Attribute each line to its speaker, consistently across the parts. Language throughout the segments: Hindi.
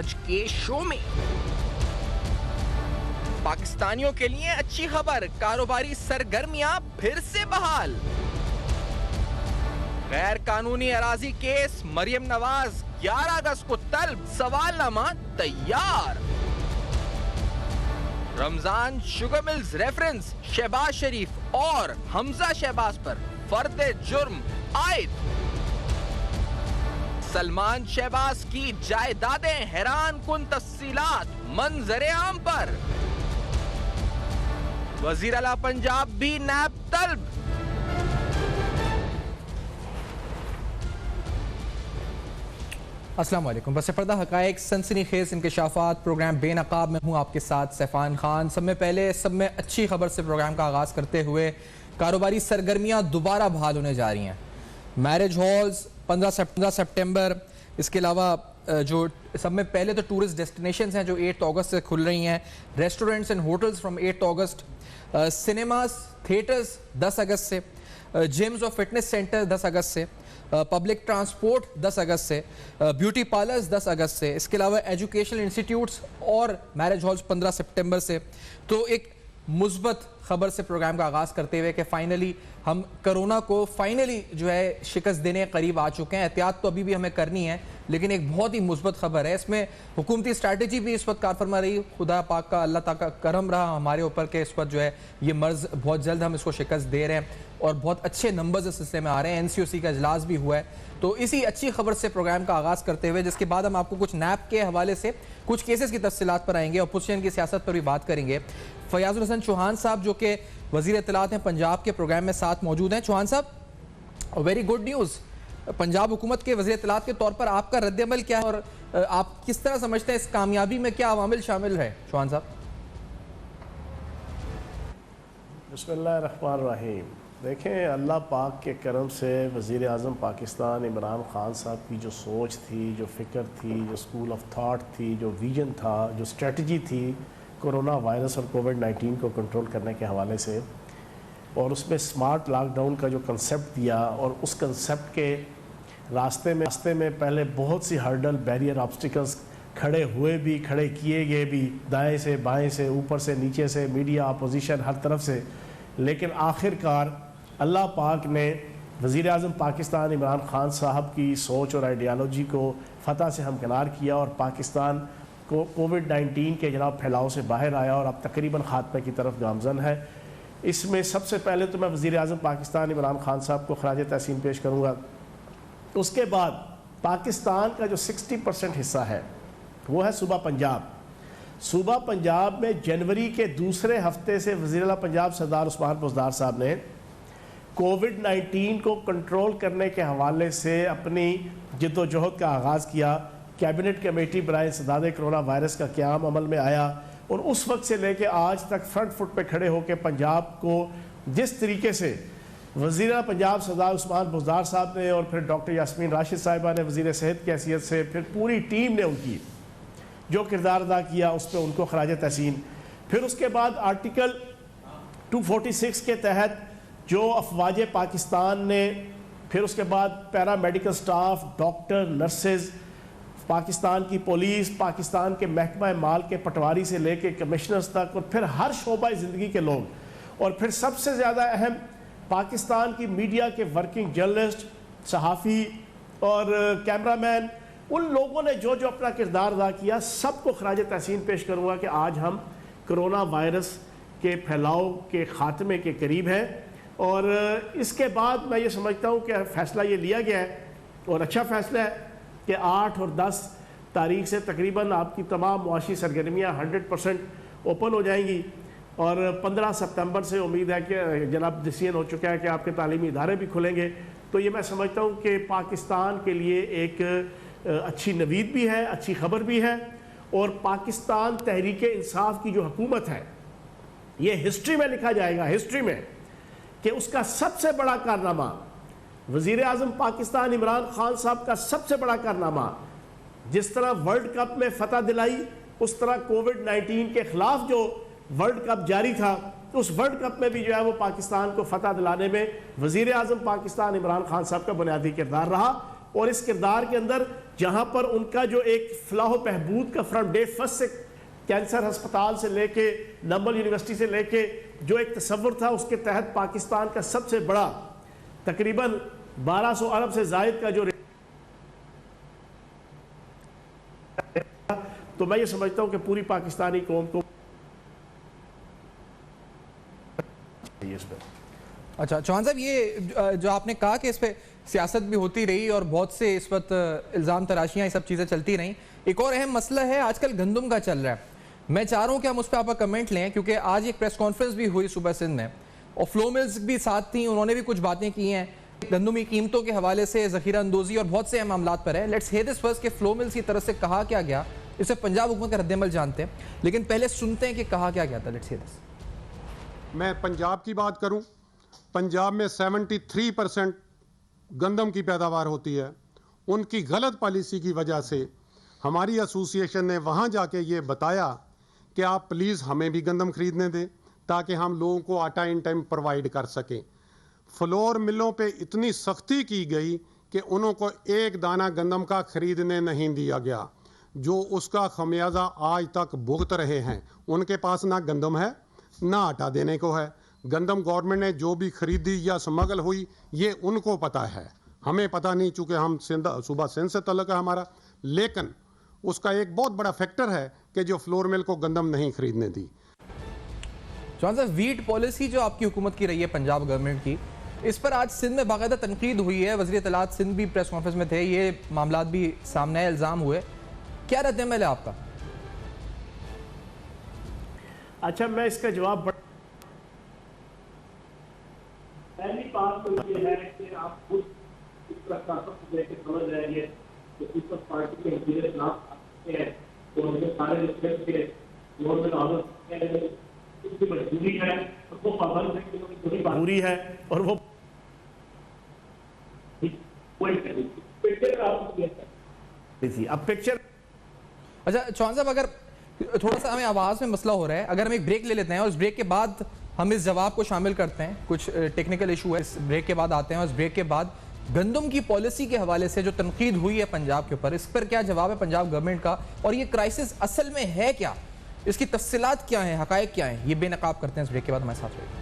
Speaker 1: आज के शो में। पाकिस्तानियों के लिए अच्छी खबर, कारोबारी सरगर्मियां फिर से बहाल। गैर कानूनी अराजी केस, मरियम नवाज 11 अगस्त को तलब, सवालनामा तैयार। Ramzan sugar mills reference, Shahbaz Sharif और हमजा शहबाज पर फर्द जुर्म आयद। सलमान शहबाज की जायदादें, हैरान कुन तफसीलात मंजरे आम पर। वजीर आला पंजाब भी नैब तलब।
Speaker 2: अस्सलाम वालेकुम। बस पर्दा हकायक सनसनीखेज इंकशाफात प्रोग्राम बेनकाब में हूँ आपके साथ सैफान खान। सब में अच्छी खबर से प्रोग्राम का आगाज़ करते हुए कारोबारी सरगर्मियाँ दोबारा बहाल होने जा रही हैं। मैरिज हॉल्स 15 सितंबर, इसके अलावा जो सब में पहले तो टूरिस्ट डेस्टिनेशंस हैं जो 8 अगस्त से खुल रही हैं। Restaurants and hotels from 8 August, cinemas theatres 10 अगस्त से, जिम्स और फिटनेस सेंटर 10 अगस्त से, पब्लिक ट्रांसपोर्ट 10 अगस्त से, ब्यूटी पार्लर्स 10 अगस्त से, इसके अलावा एजुकेशनल इंस्टीट्यूट्स और मैरिज हॉल्स 15 सितंबर से। तो एक मुस्बत खबर से प्रोग्राम का आगाज़ करते हुए कि फाइनली हम कोरोना को फाइनली जो है शिकस्त देने के करीब आ चुके हैं। एहतियात तो अभी भी हमें करनी है, लेकिन एक बहुत ही मुस्बत खबर है। इसमें हुकूमती स्ट्रैटेजी भी इस वक्त कार फरमा रही। खुदा पाक का, अल्लाह ताला का करम रहा हमारे ऊपर के इस वक्त जो है ये मर्ज बहुत जल्द हम इसको शिकस्त दे रहे हैं और बहुत अच्छे नंबर्स इस सिलसिले में आ रहे हैं। NCOC का इजलास भी हुआ है। तो इसी अच्छी खबर से प्रोग्राम का आगाज़ करते हुए, जिसके बाद हम आपको कुछ नैब के हवाले से कुछ केसेस की तफसीलात पर आएंगे, अपोजिशन की सियासत पर भी बात करेंगे। फयाजुल हसन चौहान साहब जो कि वज़ीर इत्तलात हैं पंजाब के, प्रोग्राम में साथ मौजूद हैं। चौहान साहब, वेरी गुड न्यूज़। पंजाब हुकूमत के वज़ीर इत्तलात के तौर पर आपका रद्द-ए-अमल क्या है और आप किस तरह समझते हैं इस कामयाबी में क्या अवामिल शामिल है? चौहान साहब।
Speaker 3: बिस्मिल्लाहिर्रहमानिर्रहीम। देखें, अल्लाह पाक के करम से वज़ीर आज़म पाकिस्तान इमरान ख़ान साहब की जो सोच थी, जो फ़िक्र थी, जो स्कूल ऑफ थाट थी, जो विजन था, जो स्ट्रेटजी थी कोरोना वायरस और कोविड-19 को कंट्रोल करने के हवाले से, और उसमें स्मार्ट लॉकडाउन का जो कंसेप्ट दिया, और उस कंसेप्ट के रास्ते में पहले बहुत सी हर्डल, बैरियर, ऑब्स्टिकल्स खड़े हुए भी, खड़े किए गए भी, दाएं से बाएं से, ऊपर से नीचे से, मीडिया, अपोजिशन, हर तरफ से। लेकिन आखिरकार अल्लाह पाक ने वज़ीर आज़म पाकिस्तान इमरान ख़ान साहब की सोच और आइडियालॉजी को फ़तह से हमकिनार किया और पाकिस्तान को कोविड-19 के जनाब फैलाव से बाहर आया और अब तकरीबन खात्मे की तरफ गामज़न है। इसमें सबसे पहले तो मैं वज़ीर आज़म पाकिस्तान इमरान ख़ान साहब को खराज तहसीन पेश करूँगा। उसके बाद पाकिस्तान का जो 60% हिस्सा है वो है सूबा पंजाब। सूबा पंजाब में जनवरी के दूसरे हफ्ते से वज़ीर आला पंजाब सरदार उस्मान बुज़दार साहब ने कोविड-19 को कंट्रोल करने के हवाले से अपनी जद्दोजहद का आगाज़ किया। कैबिनेट कमेटी बराए इंसदाद कोरोना वायरस का क़याम अमल में आया और उस वक्त से लेकर आज तक फ्रंट फुट पे खड़े होकर पंजाब को जिस तरीके से वज़ीर पंजाब सरदार उस्मान बुज़दार साहब ने और फिर डॉक्टर यास्मीन राशिद साहिबा ने वज़ीर सेहत की हैसियत से, फिर पूरी टीम ने उनकी जो किरदार अदा किया उस पर उनको खराज तहसीन। फिर उसके बाद आर्टिकल 246 के तहत जो अफवाज पाकिस्तान ने, फिर उसके बाद para medical staff, doctor, nurses, Pakistan की पुलिस, पाकिस्तान के महकमा माल के पटवारी से लेके कमिश्नर्स तक, और फिर हर शोबा ज़िंदगी के लोग, और फिर सबसे ज़्यादा अहम पाकिस्तान की मीडिया के वर्किंग जर्नलिस्ट, सहाफ़ी और कैमरामैन, उन लोगों ने जो जो अपना किरदार अदा किया, सबको खराज तहसीन पेश करूँगा कि आज हम कोरोना वायरस के फैलाव के ख़ात्मे के करीब हैं। और इसके बाद मैं ये समझता हूँ कि फ़ैसला ये लिया गया है और अच्छा फ़ैसला है कि 8 और 10 तारीख से तकरीबन आपकी तमाम मुआशी सरगर्मियाँ 100% ओपन हो जाएंगी और 15 सितंबर से उम्मीद है कि जनाब डिसीजन हो चुका है कि आपके तालीमी इदारे भी खुलेंगे। तो ये मैं समझता हूँ कि पाकिस्तान के लिए एक अच्छी नवीद भी है, अच्छी खबर भी है। और पाकिस्तान तहरीक इंसाफ की जो हुकूमत है, ये हिस्ट्री में लिखा जाएगा, हिस्ट्री में, कि उसका सबसे बड़ा कारनामा, वज़ीर आज़म पाकिस्तान इमरान ख़ान साहब का सबसे बड़ा कारनामा, जिस तरह वर्ल्ड कप में फ़तह दिलाई, उस तरह कोविड-19 के ख़िलाफ़ जो वर्ल्ड कप जारी था, उस वर्ल्ड कप में भी जो है वो पाकिस्तान को फ़तह दिलाने में वज़ीर आज़म पाकिस्तान इमरान ख़ान साहब का बुनियादी किरदार रहा। और इस किरदार के अंदर जहां पर उनका जो एक फलाह बहबूद का फ्रॉम डे फर्स्ट से कैंसर अस्पताल से लेके नंबल यूनिवर्सिटी से लेके जो एक तस्वुर था, उसके तहत पाकिस्तान का सबसे बड़ा तकरीबन 1200 अरब से जायद का जो, तो मैं ये समझता हूं कि पूरी पाकिस्तानी कौम को इस पर।
Speaker 2: अच्छा चौहान साहब, ये जो आपने कहा कि इस पे सियासत भी होती रही और बहुत से इस वक्त इल्ज़ाम तराशियाँ, ये सब चीज़ें चलती रहीं। एक और अहम मसला है आजकल गंदम का चल रहा है। मैं चाह रहा हूँ कि हम उस पर आपका कमेंट लें, क्योंकि आज एक प्रेस कॉन्फ्रेंस भी हुई सुबह सिंध में और फ्लो मिल्स भी साथ थी, उन्होंने भी कुछ बातें की हैं गंदम की कीमतों के हवाले से, ज़ख़ीरा अंदोज़ी और बहुत से मामला पर है। लेट्स हियर दिस फर्स्ट कि फ्लो मिल्स की तरफ से कहा क्या गया, इसे पंजाब हुकूमत का रद्दअमल जानते हैं, लेकिन पहले सुनते हैं कि कहा क्या गया था। Let's hear this.
Speaker 4: मैं पंजाब की बात करूं, पंजाब में 73% गंदम की पैदावार होती है। उनकी गलत पॉलिसी की वजह से हमारी एसोसिएशन ने वहां जाके ये बताया कि आप प्लीज़ हमें भी गंदम खरीदने दें ताकि हम लोगों को आटा इन टाइम प्रोवाइड कर सकें। फ्लोर मिलों पे इतनी सख्ती की गई कि उनको एक दाना गंदम का खरीदने नहीं दिया गया, जो उसका खमियाजा आज तक भुगत रहे हैं। उनके पास ना गंदम है ना आटा देने को है। गंदम गवर्नमेंट ने जो भी खरीदी या स्मगल हुई ये उनको पता है, हमें पता नहीं, चूँकि हम सुबह सिंध से तल्लुक़ है हमारा। लेकिन उसका एक बहुत बड़ा फैक्टर है कि जो फ्लोर मिल को गंदम नहीं खरीदने दी।
Speaker 2: जॉन साहब, वीट पॉलिसी जो आपकी हुकूमत की रही है पंजाब गवर्नमेंट की, इस पर आज सिंध में बाकायदा तनकीद हुई है। वज़ीर इत्तलात सिंध भी प्रेस कॉन्फ्रेंस में थे, ये मामला भी सामने आए, इल्ज़ाम हुए। क्या रद्द-ए-अमल है आपका?
Speaker 3: अच्छा, मैं इसका जवाब पहली बात तो ये है कि आप खुद इस प्रकार लेके समझ रहे हैं कि पीपल्स पार्टी के वज़ीर इत्तलात हैं तो उनके सारे रिस्पेक्ट के गवर्नमेंट ऑर्डर उसकी मजबूरी है, वो पाबंद है कि उनकी मजबूरी है और वो अब पिक्चर।
Speaker 2: अच्छा चौहान साहब, अगर थोड़ा सा हमें आवाज़ में मसला हो रहा है, अगर हम एक ब्रेक ले लेते हैं और इस ब्रेक के बाद हम इस जवाब को शामिल करते हैं, कुछ टेक्निकल इशू है, इस ब्रेक के बाद आते हैं और इस ब्रेक के बाद गंदम की पॉलिसी के हवाले से जो तनकीद हुई है पंजाब के ऊपर, इस पर क्या जवाब है पंजाब गवर्नमेंट का और ये क्राइसिस असल में है क्या, इसकी तफसीलात क्या है, हकायक क्या है, ये बेनकाब करते हैं इस ब्रेक के बाद। हमारे साथ रहिए।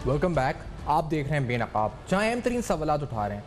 Speaker 2: Welcome back. आप देख रहे हैं बेनकाब, जहां अहम तरीन सवालात उठा रहे हैं।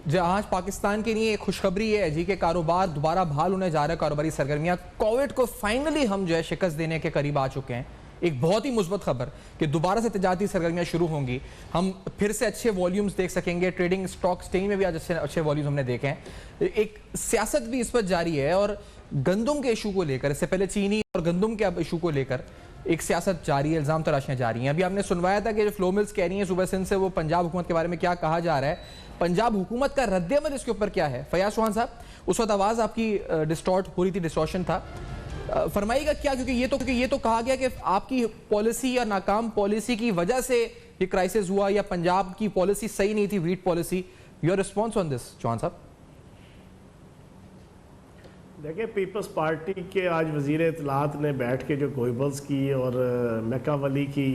Speaker 2: जहां आज पाकिस्तान के लिए एक खुशखबरी है जी के कारोबार दोबारा बहाल होने जा रहा है, कारोबारी सरगर्मियां। कोविड को फाइनली हम जो है शिकस्त देने के करीब आ चुके हैं। एक बहुत ही मुस्बत खबर कि दोबारा से तिजारती सरगर्मियां शुरू होंगी, हम फिर से अच्छे वॉल्यूम्स देख सकेंगे। ट्रेडिंग स्टॉक एक्सचेंज में भी आज अच्छे वॉल्यूम्स हमने देखे हैं। एक सियासत भी इस पर जारी है और गंदम के इशू को लेकर, इससे पहले चीनी और गंदम के अब इशू को लेकर एक सियासत जारी है, इल्ज़ाम तराशियां जारी हैं। अभी आपने सुनवाया था कि जो फ्लो मिल्स कह रही हैं सुबह सिंध से, वो पंजाब हुकूमत के बारे में क्या कहा जा रहा है, पंजाब हुकूमत का रद्द-ए-अमल इसके ऊपर क्या है। फयाज चौहान साहब, उस वक्त आवाज़ आपकी डिस्टॉर्ट हो रही थी, डिस्टॉर्शन था, फरमाइएगा क्या, क्योंकि ये तो कहा गया कि आपकी पॉलिसी या नाकाम पॉलिसी की वजह से ये क्राइसिस हुआ या पंजाब की पॉलिसी सही नहीं थी, wheat policy. Your response on this Chauhan साहब?
Speaker 3: देखिए, पीपल्स पार्टी के आज वज़ीर इत्तलात ने बैठ के जो गोइबल्स की और मैकावली की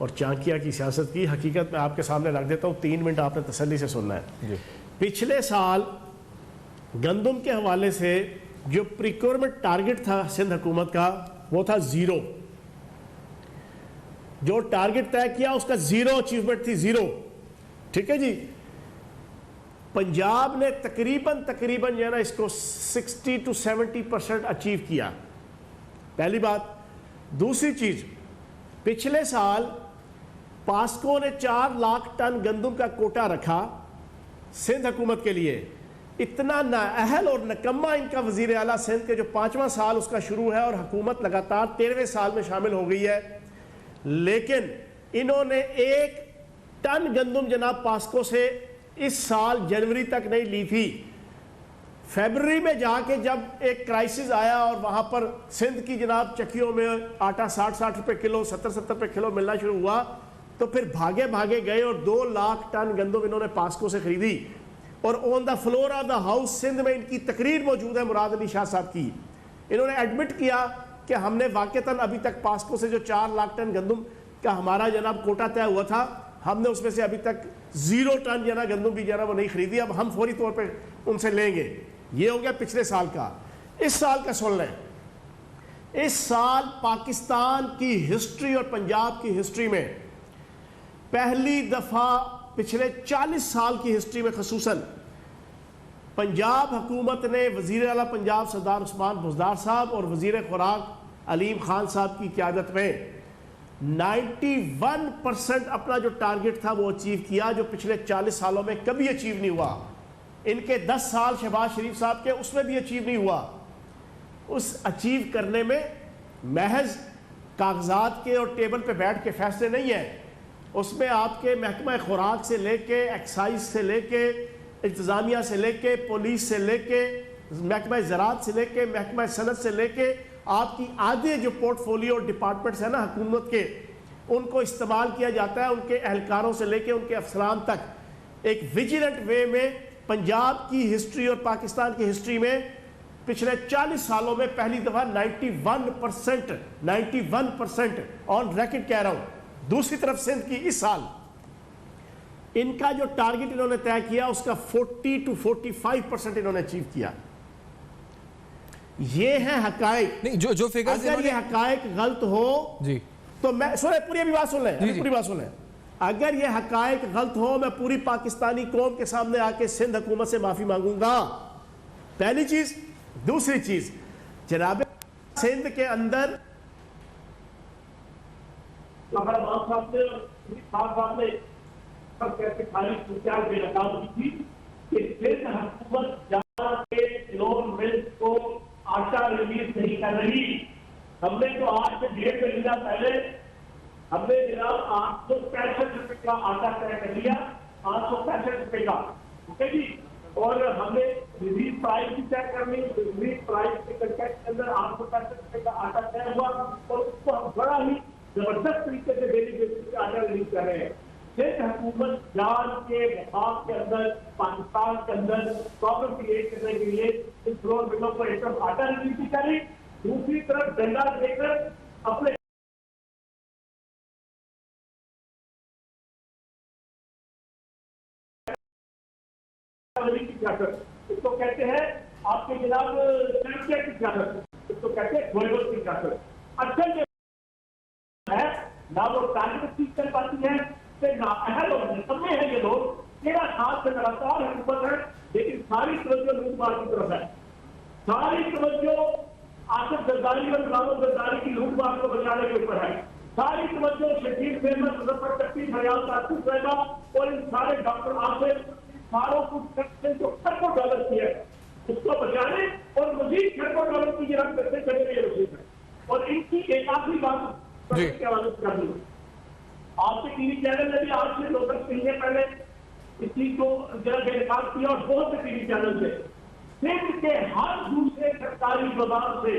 Speaker 3: और चांकिया की सियासत की, हकीकत में आपके सामने रख देता हूँ, 3 मिनट आपने तसल्ली से सुनना है। पिछले साल गंदम के हवाले से जो प्रिक्योरमेंट टारगेट था सिंध हुकूमत का, वो था 0। जो टारगेट तय किया उसका 0 अचीवमेंट थी, 0। ठीक है जी। पंजाब ने तकरीबन जो है ना इसको 60 to 70% अचीव किया, पहली बात। दूसरी चीज, पिछले साल पास्को ने 4 लाख टन गंदम का कोटा रखा सिंध हुकूमत के लिए। इतना नाअहल और नकम्मा इनका वजीर आला सिंध के जो 5वां साल उसका शुरू है और हुकूमत लगातार 13वें साल में शामिल हो गई है, लेकिन इन्होंने 1 टन गंदम जनाब पास्को से इस साल जनवरी तक नहीं ली थी। फरवरी में जाके जब एक क्राइसिस आया और वहां पर सिंध की जनाब चक्कियों में आटा 60 रुपए किलो, 70 रुपए किलो मिलना शुरू हुआ, तो फिर भागे गए और 2 लाख टन गंदम इन्होंने पास्को से खरीदी। और on the floor of the house Sindh में इनकी तकरीर मौजूद है, मुराद अली शाह साहब की। इन्होंने एडमिट किया कि हमने वाकईतन अभी तक पास्को से जो 4 लाख टन गंदम का हमारा जनाब कोटा तय हुआ था, हमने उसमें से अभी तक 0 टन जना गंदम भी जना वो नहीं खरीदी। अब हम फौरी तौर पे उनसे लेंगे। ये हो गया पिछले साल का। इस साल का सुन लें। इस साल पाकिस्तान की हिस्ट्री और पंजाब की हिस्ट्री में पहली दफा पिछले 40 साल की हिस्ट्री में खसूसन पंजाब हुकूमत ने वजीर आला पंजाब सरदार उस्मान बुज़दार साहब और वजीर खुराक अलीम खान साहब की क़यादत में 91% अपना जो टारगेट था वो अचीव किया, जो पिछले 40 सालों में कभी अचीव नहीं हुआ। इनके 10 साल शहबाज शरीफ साहब के, उसमें भी अचीव नहीं हुआ। उस अचीव करने में महज कागजात के और टेबल पे बैठ के फैसले नहीं है, उसमें आपके महकमा खुराक से लेके, एक्साइज से लेके, इंतज़ामिया से लेके, पुलिस से लेके, महकमा ज़राअत से लेके, महकमा सनत से लेके, आपकी आधे जो पोर्टफोलियो डिपार्टमेंट्स हैं ना हुकूमत के, उनको इस्तेमाल किया जाता है, उनके एहलकारों से लेके उनके अफसरान तक एक विजिलेंट वे में पंजाब की हिस्ट्री और पाकिस्तान की हिस्ट्री में पिछले 40 सालों में पहली दफा 91% ऑन रिकॉर्ड कह रहा हूं। दूसरी तरफ सिंध की इस साल इनका जो टारगेट इन्होंने तय किया उसका 40 to 45% इन्होंने अचीव किया। ये है हकायक।
Speaker 2: नहीं, जो फिगर्स
Speaker 3: अगर ये हकायक गलत हो
Speaker 2: जी
Speaker 3: तो मैं सुने, पूरी अभी बात सुन लें, पूरी बात सुन लें। अगर ये हकायक गलत हो, मैं पूरी पाकिस्तानी कौम के सामने आके सिंध हुकूमत से माफी मांगूंगा, पहली चीज। दूसरी चीज, जनाब सिंध के अंदर
Speaker 5: आटा रिलीज नहीं कर रही। हमने तो आज से 1.5 महीना पहले हमने जनाब 865 रुपए का आटा तय कर लिया, 865 रुपए का, ओके जी। और हमने रिलीज प्राइस भी तय कर ली। रिलीज प्राइस के कंटेक्ट के अंदर 865 रुपए का आटा तय हुआ और उसको हम बड़ा ही जबरदस्त तरीके से डेली बेसिस पे आटा रिलीज कर रहे हैं। सिर्फ हुकूमत जान के वफाक के अंदर, पाकिस्तान के अंदर प्रॉब्लम क्रिएट करने के लिए इस फ्लोर बिलों पर एक तरफ आटा रिलीज भी करी, दूसरी तरफ डंडा देकर अपने इसको कहते हैं आपके जनाब की सियासत, इसको कहते हैं गोलगोल की सियासत। अच्छा जो है ना वो टारगेट अचीव कर पाती है, ना अहल और निकम्मे हैं ये लोग। 13 साल से लगातार हुकूमत है, लेकिन सारी तवज्जो लूटमार की तरफ है, सारी तवज्जो आसिफ जरदारी और गुलाम जरदारी की लूटमार को बचाने के ऊपर है, सारी तवज्जो शकील फेमस मुजफ्फर चक्की फरियाद ताकुब पैदा और इन सारे डॉक्टर आसिफ सारों को खरबों डॉलर की है, उसको बचाने और मजीद खरबों डॉलर की जरूरत पैसे चले गए रसीद है। और इनकी एक आखिरी बात के हवाले से कर दूँ, आपके टीवी चैनल ने भी आज से 2-3 महीने पहले इस चीज को जरा बेनकाब किया और बहुत से टीवी चैनल से सिंध के हर दूसरे सरकारी बाजार से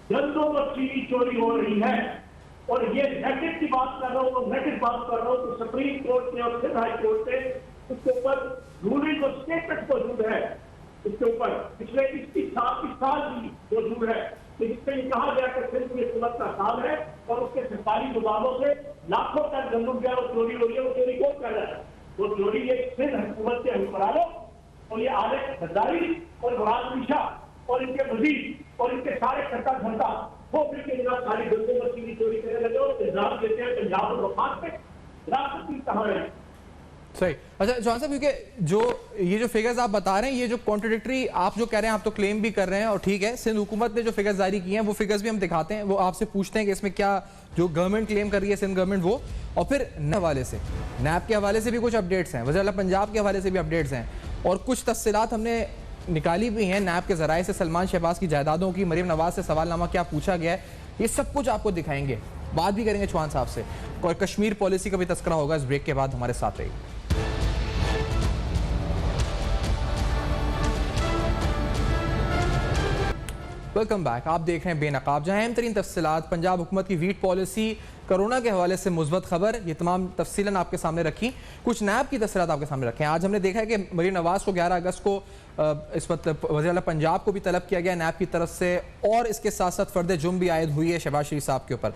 Speaker 5: गंदों पर चीनी चोरी हो रही है। और ये रैकेट की बात कर रहा हूँ, रैकेट बात कर रहा हूँ तो सुप्रीम कोर्ट ने और सिंध हाई कोर्ट ने उसके ऊपर रूलिंग और स्टेटमेंट मौजूद है, इसके ऊपर पिछले 21 साल की मौजूद है जिसमें ये कहा गया कि सिर्फ ये हुकूमत का साल है और उसके सरकारी गोदामों से लाखों टन गंदम जो है वो चोरी हो रही है। वो चोरी कौन कर रहा है? वो चोरी ये सिर्फ हुकूमत के हुक्मरानों और ये आले गद्दारी और मुराद मीशा और इनके वजीर और इनके सारे करता धरता वो फिर के जनाब सारी गंदम और चीनी चोरी करने लगे और इल्जाम देते हैं पंजाब और वफाक पे राष्ट्रपति कहाँ है।
Speaker 2: सही। अच्छा चौहान साहब, क्योंकि जो ये जो फिगर्स आप बता रहे हैं, ये जो कॉन्ट्रडिक्टरी आप जो कह रहे हैं, आप तो क्लेम भी कर रहे हैं और ठीक है, सिंध हुकूमत ने जो फिगर्स जारी किए हैं वो फिगर्स भी हम दिखाते हैं, वो आपसे पूछते हैं कि इसमें क्या जो गवर्नमेंट क्लेम कर रही है सिंध गवर्नमेंट वो, और फिर हवाले से नैब के हवाले से भी कुछ अपडेट्स हैं, वज़ीर आला पंजाब के हवाले से भी अपडेट्स हैं और कुछ तफसीलात हमने निकाली भी हैं नैब के जराए से। सलमान शहबाज की जायदादों की, मरीम नवाज से सवालनामा क्या पूछा गया है, ये सब कुछ आपको दिखाएंगे। बात भी करेंगे चौहान साहब से और कश्मीर पॉलिसी का भी तस्करा होगा इस ब्रेक के बाद। हमारे साथ रहेगी। Welcome back. आप देख रहे हैं बेनकाब, जहां अहम तरीन तफसीलात पंजाब हुकूमत की वीट पॉलिसी, कोरोना के हवाले से मुस्बत खबर, ये तमाम तफसीलन आपके सामने रखी। कुछ नैब की तफसीलात आपके सामने रखे हैं। आज हमने देखा है कि मरीम नवाज को 11 अगस्त को इस वक्त वज़ीर आला पंजाब को भी तलब किया गया नैब की तरफ से, और इसके साथ साथ फ़र्द जुर्म भी आयद हुई है शहबाज शरीफ साहब के ऊपर।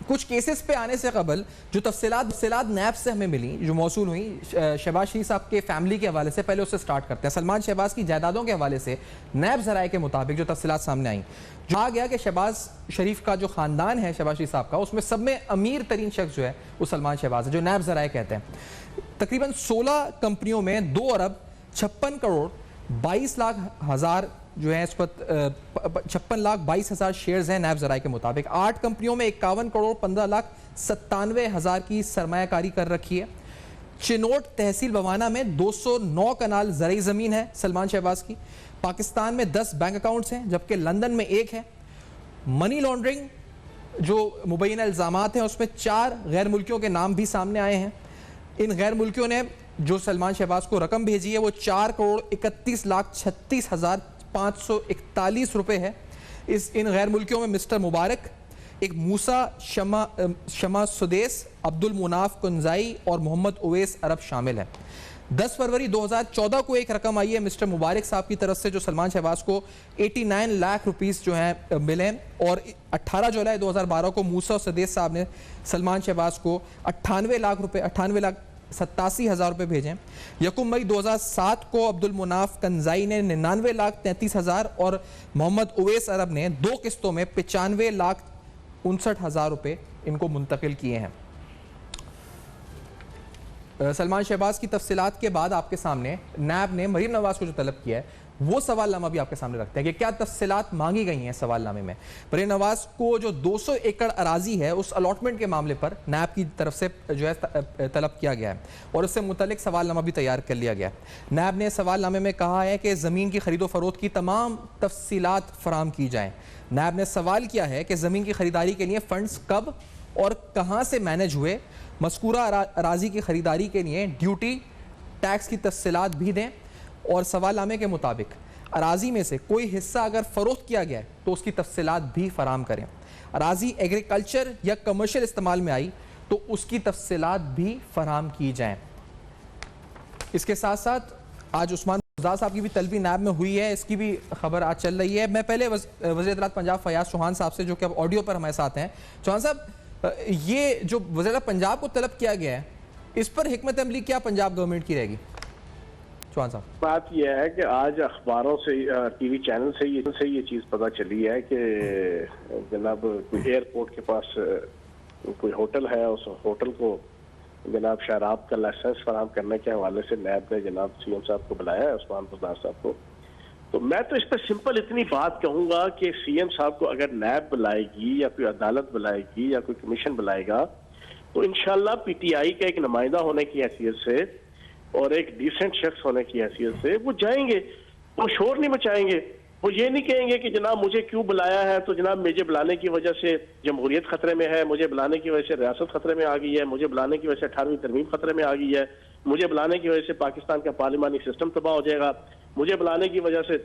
Speaker 2: कुछ केसेस पे आने से कबल जो तफसीलात नैब से हमें मिली, जो मौसूल हुई शहबाज शरीफ साहब के फैमिली के हवाले से, पहले उससे स्टार्ट करते हैं। सलमान शहबाज की जायदादों के हवाले से नैब ज़राए के मुताबिक जो तफसीलात सामने आई, कहा गया कि शहबाज शरीफ का जो ख़ानदान है शहबाज शरीफ साहब का, उसमें सब में अमीर तरीन शख्स जो है वो सलमान शहबाज है, जो नैब ज़राए कहते हैं। तकरीबन 16 कंपनियों में 2 अरब 56 करोड़ 22 लाख हज़ार जो है इस वक्त 56 लाख 22 हज़ार शेयर्स हैं नैब ज़राए के मुताबिक। 8 कंपनियों में 51 करोड़ 15 लाख 97 हज़ार की सरमायाकारी कर रखी है। चिनोट तहसील बवाना में 209 कनाल ज़रई ज़मीन है सलमान शहबाज की। पाकिस्तान में 10 बैंक अकाउंट्स हैं, जबकि लंदन में 1 है। मनी लॉन्ड्रिंग जो मुबैना इल्ज़ामात हैं उसमें 4 गैर मुल्कियों के नाम भी सामने आए हैं। इन गैर मुल्कियों ने जो सलमान शहबाज को रकम भेजी है वो 4 करोड़ 31 लाख 36 हज़ार 541 रुपए है। इन गैर मुल्कियों में मिस्टर मुबारक, एक मूसा शमा सुदेस, अब्दुल मुनाफ कुंजाई और मोहम्मद उवैस अरब शामिल है। 10 फरवरी 2014 को एक रकम आई है मिस्टर मुबारक साहब की तरफ से, जो सलमान शहबाज को 89 लाख रुपीस जो हैं मिले, और 18 जुलाई 2012 को मूसा सुदेस साहब ने सलमान शहबाज को 98 लाख 87 हज़ार रुपये भेजे। यकुम मई 2007 को अब्दुल मुनाफ कंजाई ने 99 लाख 33 हज़ार और मोहम्मद उवैस अरब ने 2 किस्तों में 95 लाख 59 हज़ार रुपये इनको मुंतकिल किए हैं। सलमान शहबाज की तफसीलात के बाद आपके सामने नैब ने मरीम नवाज को जो तलब किया है वो सवालनामा भी आपके सामने रखते हैं कि क्या तफसीलात मांगी गई हैं सवालनामे में। मरीम नवाज को जो 200 एकड़ अराजी है उस अलॉटमेंट के मामले पर नैब की तरफ से जो है तलब किया गया है और उससे मुतल्लिक सवालनामा भी तैयार कर लिया गया है। नैब ने सवालनामे में कहा है कि ज़मीन की खरीदो फरोख्त की तमाम तफसीलात फराम की जाएँ। नैब ने सवाल किया है कि ज़मीन की खरीदारी के लिए फ़ंड्स कब और कहाँ से मैनेज हुए, मज़कूरा अराजी की खरीदारी के लिए ड्यूटी टैक्स की तफसीलात भी दें, और सवालनामे के मुताबिक अराजी में से कोई हिस्सा अगर फ़रोख्त किया गया है तो उसकी तफसीलात भी फराम करें। अराजी एग्रीकल्चर या कमर्शियल इस्तेमाल में आई तो उसकी तफसीलात भी फराम की जाएं। इसके साथ साथ आज उस्मान साहब की भी तलबी नैब में हुई है, इसकी भी खबर आज चल रही है। मैं पहले वज़ीर इत्तलात पंजाब फयाज चौहान साहब से, जो कि अब ऑडियो पर हमारे साथ हैं। चौहान साहब, ये जो वज़ीर पंजाब को तलब किया गया है, इस पर हिकमत अमली क्या पंजाब गवर्नमेंट की रहेगी? चौहान साहब,
Speaker 3: बात यह है कि आज अखबारों से, टीवी चैनल से ये चीज़ पता चली है कि जनाब कोई एयरपोर्ट के पास कोई होटल है, उस होटल को जनाब शराब का लाइसेंस फराम करने के हवाले से नैब ने जनाब सीएम साहब को बुलाया है, उस्मान बुज़दार साहब को। तो मैं तो इस पर सिंपल इतनी बात कहूँगा कि सीएम साहब को अगर नैब बुलाएगी या कोई अदालत बुलाएगी या कोई कमीशन बुलाएगा तो इंशाल्लाह पीटीआई का एक नुमाइंदा होने की हैसियत से और एक डिसेंट शख्स होने की हैसियत से वो जाएंगे, वो शोर नहीं मचाएंगे, वो ये नहीं कहेंगे कि जनाब मुझे क्यों बुलाया है, तो जनाब मुझे बुलाने की वजह से जमहूरियत खतरे में है, मुझे बुलाने की वजह से रियासत खतरे में आ गई है, मुझे बुलाने की वजह से 18वीं तरमीम खतरे में आ गई है, मुझे बुलाने की वजह से पाकिस्तान का पार्लिमानी सिस्टम तबाह हो जाएगा, मुझे बुलाने की वजह से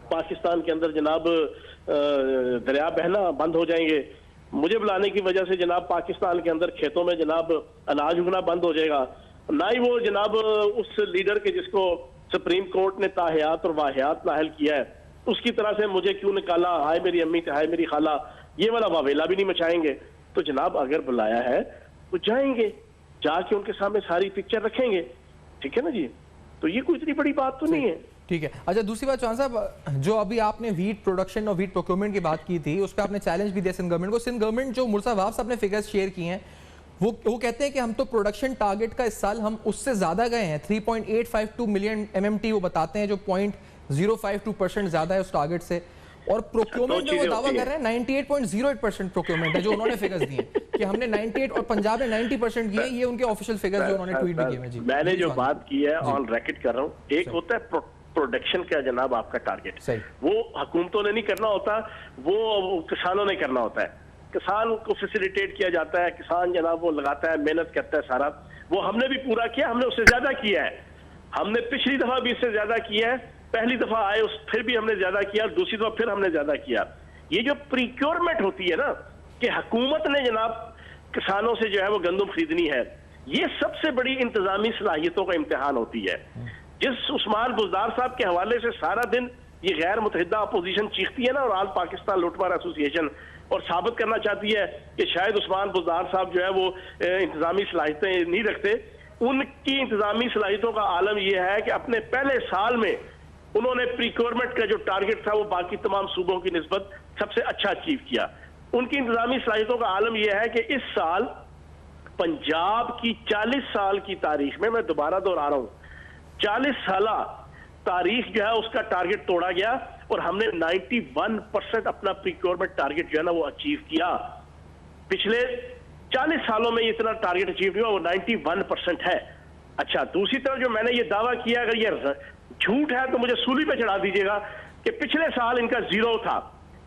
Speaker 3: पाकिस्तान के अंदर जनाब दरिया बहना बंद हो जाएंगे, मुझे बुलाने की वजह से जनाब पाकिस्तान के अंदर खेतों में जनाब अनाज उगना बंद हो जाएगा। ना ही वो जनाब उस लीडर के जिसको सुप्रीम कोर्ट ने ताहियात और वाहियात नाहल किया है उसकी तरह से मुझे क्यों निकाला, हाय मेरी अम्मी, हाय मेरी खाला, ये वाला वावेला भी नहीं मचाएंगे। तो जनाब अगर बुलाया है तो जाएंगे, जाके उनके सामने सारी पिक्चर रखेंगे, ठीक है ना जी। तो ये कोई इतनी बड़ी बात तो नहीं है।
Speaker 2: ठीक है। अच्छा, दूसरी बात चौहान साहब, जो अभी आपने वीट प्रोडक्शन और वीट प्रोक्योरमेंट की बात की थी, उस पर आपने चैलेंज भी दिया सिंध गवर्नमेंट को। सिंध गवर्नमेंट जो मुर्सा वाब साहब ने फिगर्स शेयर किए हैं वो कहते हैं कि हम तो प्रोडक्शन टारगेट का इस साल हम उससे ज्यादा गए हैं, 3.852 मिलियन MMT वो बताते हैं, जो 0.052% ज्यादा है उस टारगेट से। और प्रोक्योरमेंट में वो दावा कर रहे हैं 98.08% प्रोक्योरमेंट है, जो उन्होंने फिगर्स दिए कि हमने 98 और पंजाब ने 90% किए। ये उनके ऑफिशियल फिगर्स जो उन्होंने ट्वीट भी किए हैं। जी,
Speaker 3: मैंने जो बात की है ऑन रिकॉर्ड कर रहा हूँ। एक होता है प्रोडक्शन का जनाब आपका टारगेट, वो हुकूमतों ने नहीं करना होता, वो किसानों ने करना होता है। किसान को फैसिलिटेट किया जाता है, किसान जनाब वो लगाता है, मेहनत करता है सारा, वो हमने भी पूरा किया, हमने उससे ज्यादा किया है, हमने पिछली दफा भी इससे ज्यादा किया है,
Speaker 5: पहली दफा आए उस फिर भी हमने ज्यादा किया, दूसरी दफा फिर हमने ज्यादा किया। ये जो प्रीक्योरमेंट होती है ना कि हुकूमत ने जनाब किसानों से जो है वो गंदम खरीदनी है, ये सबसे बड़ी इंतजामी सलाहियतों का इम्तिहान होती है। जिस उस्मान बुज़दार साहब के हवाले से सारा दिन ये गैर मुतहिदा अपोजिशन चीखती है ना, और आल पाकिस्तान लूटमार एसोसिएशन, और साबित करना चाहती है कि शायद उस्मान बुज़दार साहब जो है वो इंतजामी सलाहियतें नहीं रखते, उनकी इंतजामी सलाहियतों का आलम यह है कि अपने पहले साल में उन्होंने प्रीक्योरमेंट का जो टारगेट था वो बाकी तमाम सूबों की निस्बत सबसे अच्छा अचीव किया। उनकी इंतजामी सलाहियतों का आलम यह है कि इस साल पंजाब की 40 साल की तारीख में, मैं दोबारा दोहरा रहा हूं, 40 साल तारीख जो है उसका टारगेट तोड़ा गया और हमने 91% अपना प्रीक्योरमेंट टारगेट जो है ना वो अचीव किया। पिछले 40 सालों में इतना टारगेट अचीव हुआ, वो 91% है। अच्छा, दूसरी तरफ जो मैंने ये दावा किया, अगर ये झूठ है तो मुझे सूली पे चढ़ा दीजिएगा कि पिछले साल इनका 0 था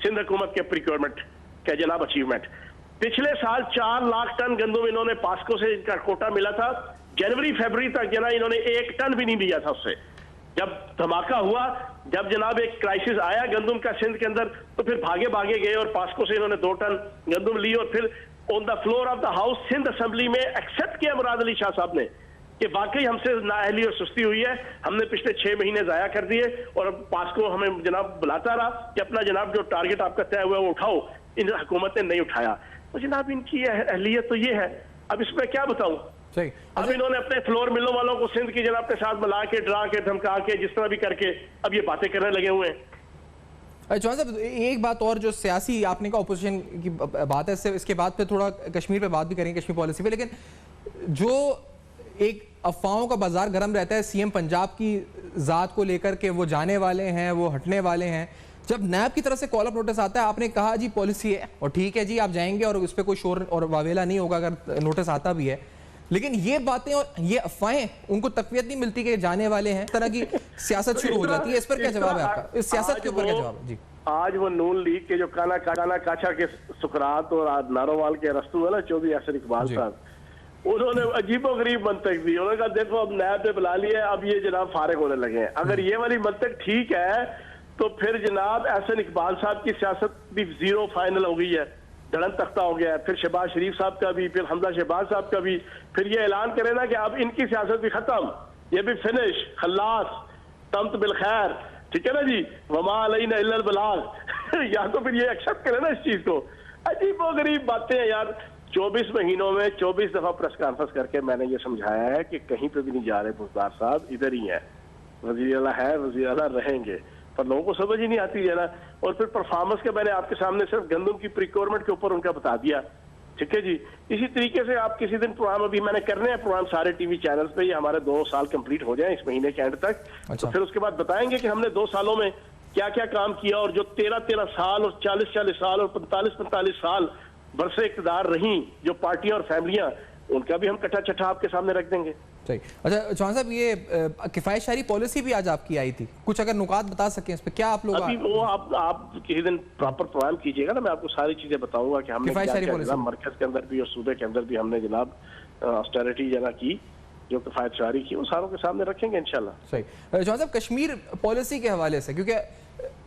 Speaker 5: सिंध हुकूमत के प्रीक्योरमेंट का जनाब अचीवमेंट। पिछले साल 4 लाख टन गंदम इन्होंने पास्को से इनका कोटा मिला था, जनवरी फरवरी तक जना इन्होंने 1 टन भी नहीं लिया था उससे। जब धमाका हुआ, जब जनाब एक क्राइसिस आया गंदम का सिंध के अंदर, तो फिर भागे भागे गए और पास्को से इन्होंने 2 टन गंदम ली और फिर on the floor of the house Sindh assembly में एक्सेप्ट किया मुराद अली शाह साहब ने कि वाकई हमसे नाअहली और सुस्ती हुई है, हमने पिछले 6 महीने जाया कर दिए और पास्को हमें जनाब बुलाता रहा कि अपना जनाब जो टारगेट आपका तय हुआ है वो उठाओ। इन हुकूमत ने नहीं उठाया, तो जनाब इनकी अहलियत तो ये है। अब इसमें क्या बताऊं, अब इन्होंने अपने फ्लोर मिलों वालों को सिंध की जनाब के साथ मिला के, डरा के, धमका के, जिस तरह भी करके अब ये बातें करने लगे हुए हैं।
Speaker 2: चौहान साहब, एक बात और जो सियासी आपने कहा अपोजिशन की बात है, इसके बाद फिर थोड़ा कश्मीर पे बात भी करेंगे, कश्मीर पॉलिसी पे, लेकिन जो एक अफवाहों का बाजार गर्म रहता है सीएम पंजाब की जात को लेकर के, वो जाने वाले हैं, वो हटने वाले हैं, जब नैब की तरफ से कॉल अप नोटिस आता है, आपने कहा जी पॉलिसी है और ठीक है जी आप जाएंगे और उस पर कोई शोर और वावेला नहीं होगा अगर नोटिस आता भी है, लेकिन ये बातें और ये अफवाहें उनको तकवीयत नहीं मिलती कि जाने वाले हैं, इस तरह की सियासत शुरू हो जाती है। इस पर क्या जवाब है आपका, इस सियासत के ऊपर क्या जवाब है जी?
Speaker 5: आज वो नून लीग के जो काना काछा के सुकरात और नारोवाल के रस्तू है ना, चौधरी यासिर इकबाल साहब, उन्होंने अजीबो गरीब मंतक दी। उन्होंने कहा देखो अब नैब पे बुला लिया, अब ये जनाब फारिग होने लगे हैं। अगर ये वाली मंतक ठीक है तो फिर जनाब एहसन इकबाल साहब की सियासत भी 0 फाइनल हो गई है, धड़न तख्ता हो गया है। फिर शहबाज शरीफ साहब का भी, फिर हमजा शहबाज साहब का भी, फिर ये ऐलान करे ना कि अब इनकी सियासत भी खत्म, ये भी फिनिश, खल्लास, तम्त बिल खैर, ठीक है ना जी, वमा अलैना इल्लल बलाग या तो फिर ये एक्सेप्ट करे ना इस चीज को। अजीब व गरीब बातें हैं यार। 24 महीनों में 24 दफा प्रेस कॉन्फ्रेंस करके मैंने ये समझाया है कि कहीं पे भी नहीं जा रहे बुज़दार साहब, इधर ही है, वज़ीर आला है, वज़ीर आला रहेंगे, पर लोगों को समझ ही नहीं आती है ना। और फिर परफॉर्मेंस के मैंने आपके सामने सिर्फ गंदम की प्रीक्योरमेंट के ऊपर उनका बता दिया, ठीक है जी। इसी तरीके से आप किसी दिन प्रोग्राम, अभी मैंने करने हैं प्रोग्राम सारे टीवी चैनल्स पे, ये हमारे 2 साल कंप्लीट हो जाए इस महीने के एंड तक, तो फिर उसके बाद बताएंगे कि हमने 2 सालों में क्या क्या काम किया, और जो 13-13 साल और 40-40 साल और 45-45 साल बरसे इक़्तिदार रही जो पार्टियां और फैमिलियां, उनका भी हम कट्ठा चट्ठा आपके सामने रख देंगे।
Speaker 2: सही। अच्छा चौहान साहब, ये किफायत शहरी पॉलिसी भी आज आपकी आई थी, कुछ अगर नुकात बता सकें इस पे, क्या आप लोग
Speaker 5: अभी वो आप किसी दिन प्रॉपर प्रोग्राम कीजिएगा ना, मैं आपको सारी चीजें बताऊंगा कि हमने क्या मरकज के अंदर भी और सूबे के अंदर भी हमने जनाब ऑस्टेरिटी जना की, जो किफायत शहरी की, वो सारों के सामने रखेंगे इंशाल्लाह।
Speaker 2: सही। चौहान साहब, कश्मीर पॉलिसी के हवाले से, क्योंकि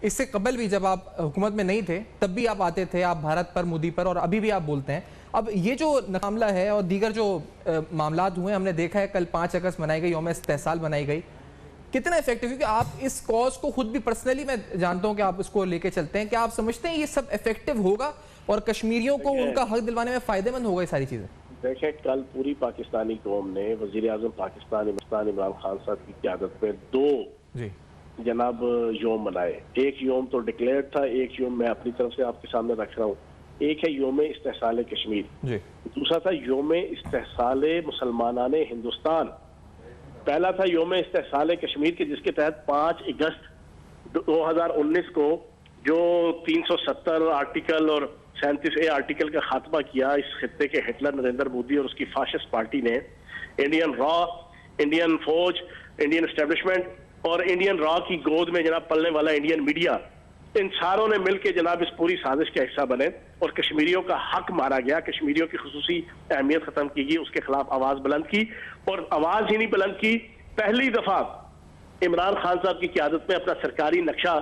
Speaker 2: इससे कबल भी जब आप हुकूमत में नहीं थे तब भी आप आते थे, आप भारत पर, मोदी पर, और अभी भी आप बोलते हैं। अब ये जो मामला है और दीगर जो मामलात हुए, हमने देखा है कल 5 अगस्त मनाई गई, यौम इस्तेहसाल बनाई गई, कितना इफेक्टिव, क्योंकि आप इस कॉज को खुद भी पर्सनली मैं जानता हूं कि आप इसको लेके चलते हैं, क्या आप समझते हैं ये सब इफेक्टिव होगा और कश्मीरियों को उनका हक दिलवाने में फायदेमंद होगा ये सारी चीजें?
Speaker 5: देखें, कल पूरी पाकिस्तानी कौम ने वजीर आजम पाकिस्तान इमरान खान साहब की क़यादत में 2 जनाब योम मनाए। एक योम तो डिक्लेयर था, एक योम मैं अपनी तरफ से आपके सामने रख रहा हूँ। एक है योम इस्तेहसाल कश्मीर, दूसरा था योम इस्तेहसाल मुसलमानाने हिंदुस्तान। पहला था योम इस्तेहसाल कश्मीर के, जिसके तहत 5 अगस्त 2019 को जो 370 आर्टिकल और 37A आर्टिकल का खात्मा किया इस खित्ते के हिटलर नरेंद्र मोदी और उसकी फाशिस्ट पार्टी ने, इंडियन रॉ, इंडियन फौज, इंडियन एस्टेब्लिशमेंट और इंडियन रॉ की गोद में जनाब पलने वाला इंडियन मीडिया, इन सारों ने मिलकर जनाब इस पूरी साजिश का हिस्सा बने और कश्मीरियों का हक मारा गया, कश्मीरियों की खुसूसी अहमियत खत्म की गई, उसके खिलाफ आवाज बुलंद की। और आवाज ही नहीं बुलंद की, पहली दफा इमरान खान साहब की क़यादत में अपना सरकारी नक्शा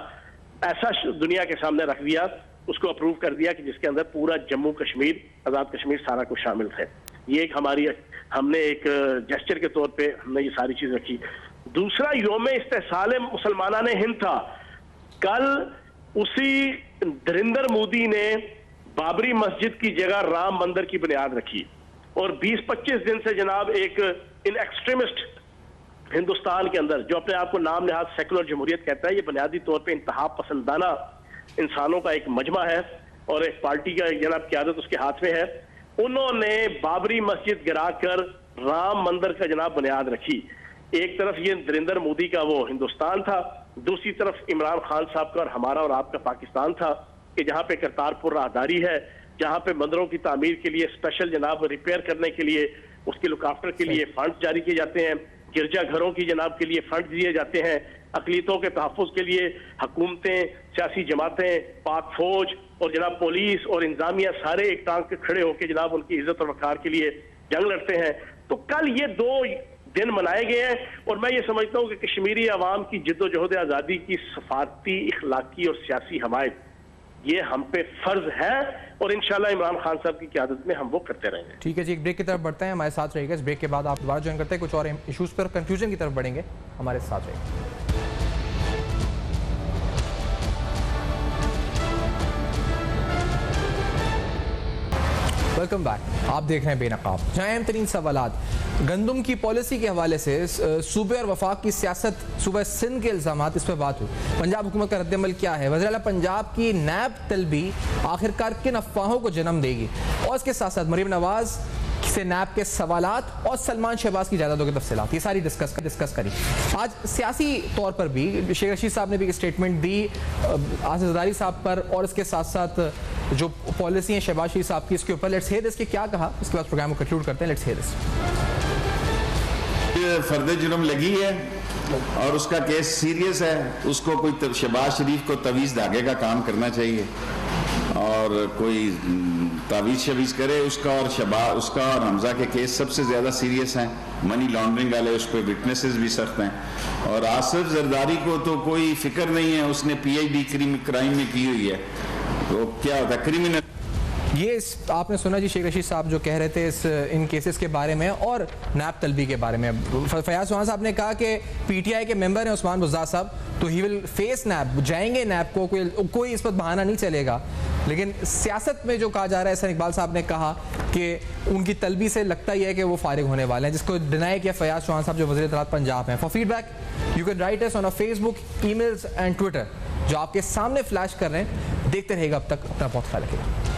Speaker 5: ऐसा दुनिया के सामने रख दिया, उसको अप्रूव कर दिया कि जिसके अंदर पूरा जम्मू कश्मीर, आज़ाद कश्मीर सारा कुछ शामिल थे। ये एक हमने एक जेस्चर के तौर पे हमने ये सारी चीज रखी। दूसरा योम इस्तेहसाल मुसलमाना ने हिंद था। कल उसी नरेंद्र मोदी ने बाबरी मस्जिद की जगह राम मंदिर की बुनियाद रखी और 20-25 दिन से जनाब एक इन एक्सट्रीमिस्ट हिंदुस्तान के अंदर जो अपने आप को नाम नहाद सेकुलर जमहूरियत कहता है, ये बुनियादी तौर पे इंतहा पसंदाना इंसानों का एक मजमा है और एक पार्टी का जनाब क़यादत उसके हाथ में है। उन्होंने बाबरी मस्जिद गिराकर राम मंदिर का जनाब बुनियाद रखी। एक तरफ ये नरेंद्र मोदी का वो हिंदुस्तान था, दूसरी तरफ इमरान खान साहब का और हमारा और आपका पाकिस्तान था कि जहाँ पे करतारपुर राहदारी है, जहाँ पे मंदिरों की तामीर के लिए स्पेशल जनाब रिपेयर करने के लिए उसके लुक आफ्टर के लिए फंड जारी किए जाते हैं, गिरजाघरों की जनाब के लिए फंड दिए जाते हैं, अकलीतों के तहफ़्फ़ुज़ के लिए हुकूमतें, सियासी जमातें, पाक फौज और जनाब पुलिस और इंतजामिया सारे एक टांग के खड़े होकर जनाब उनकी इज्जत और वक़ार के लिए जंग लड़ते हैं। तो कल ये 2 दिन मनाए गए हैं और मैं ये समझता हूँ कि कश्मीरी अवाम की जिद्दोजहद आज़ादी की सफारती, इखलाकी और सियासी हमायत ये हम पे फर्ज है और इंशाल्लाह इमरान खान साहब की क़यादत में हम वो करते रहेंगे।
Speaker 2: ठीक है जी, एक ब्रेक की तरफ बढ़ते हैं, हमारे साथ रहिएगा। इस ब्रेक के बाद आप दोबारा ज्वाइन करते हैं, कुछ और इशूज़ पर कंक्लूजन की तरफ बढ़ेंगे, हमारे साथ रहिएगा। Welcome back. आप देख रहे हैं बेनकाब। जहाँ अहम तरीन सवालात गंदम की पॉलिसी के हवाले से सूबे और वफाक की सियासत, सूबा सिंध के इल्ज़ामात, इस पर बात हुई। पंजाब हुकूमत का रद्दअमल क्या है, वज़ीर आला पंजाब की नैब तलबी आखिरकार किन अफवाहों को जन्म देगी, और इसके साथ साथ मरीम नवाज से नैब के सवालात और सलमान शहबाज की जायदादों की तफसीलात, ये सारी डिस्कस करी। आज सियासी तौर पर भी शेख रशीद साहब ने भी एक स्टेटमेंट दी आसिफ जरदारी साहब पर, और इसके साथ साथ जो पॉलिसी है शहबाज शरीफ साहब की, इसके ऊपर लेट्स हियर दिस के क्या कहा, इसके बाद प्रोग्राम को कंक्लूड करते हैं। Let's hear this.
Speaker 6: फर्द जुर्म लगी है और उसका केस सीरियस है, उसको कोई शहबाज शरीफ को तवीज़ धागे का काम करना चाहिए और कोई तावीज़ शवीज़ करे उसका, और उसका और हमजा के केस सबसे ज़्यादा सीरियस हैं, मनी लॉन्ड्रिंग वाले, उस पर विटनेसेस भी सख्त हैं। और आसिफ जरदारी को तो कोई फिक्र नहीं है, उसने PhD क्राइम में की हुई है, तो क्या होता है क्रिमिनल।
Speaker 2: ये आपने सुना जी शेख रशीद साहब जो कह रहे थे इन केसेस के बारे में और नैब तलबी के बारे में। फयाज चौहान साहब ने कहा कि PTI के मेंबर हैं उस्मान बुज़दार साहब, तो ही विल फेस नैब, जाएंगे नैब को, कोई इस पर बहाना नहीं चलेगा। लेकिन सियासत में जो कहा जा रहा है, सर इकबाल साहब ने कहा कि उनकी तलबी से लगता ही है कि वो फारिग होने वाले हैं, जिसको डिनाई किया फयाज चौहान साहब जो वज़ीर इत्तलात पंजाब हैं। For feedback you can write us on a Facebook, emails and Twitter, जो आपके सामने फ्लैश कर रहे हैं। देखते रहेगा, अब तक अपना बहुत ख्याल रखिएगा।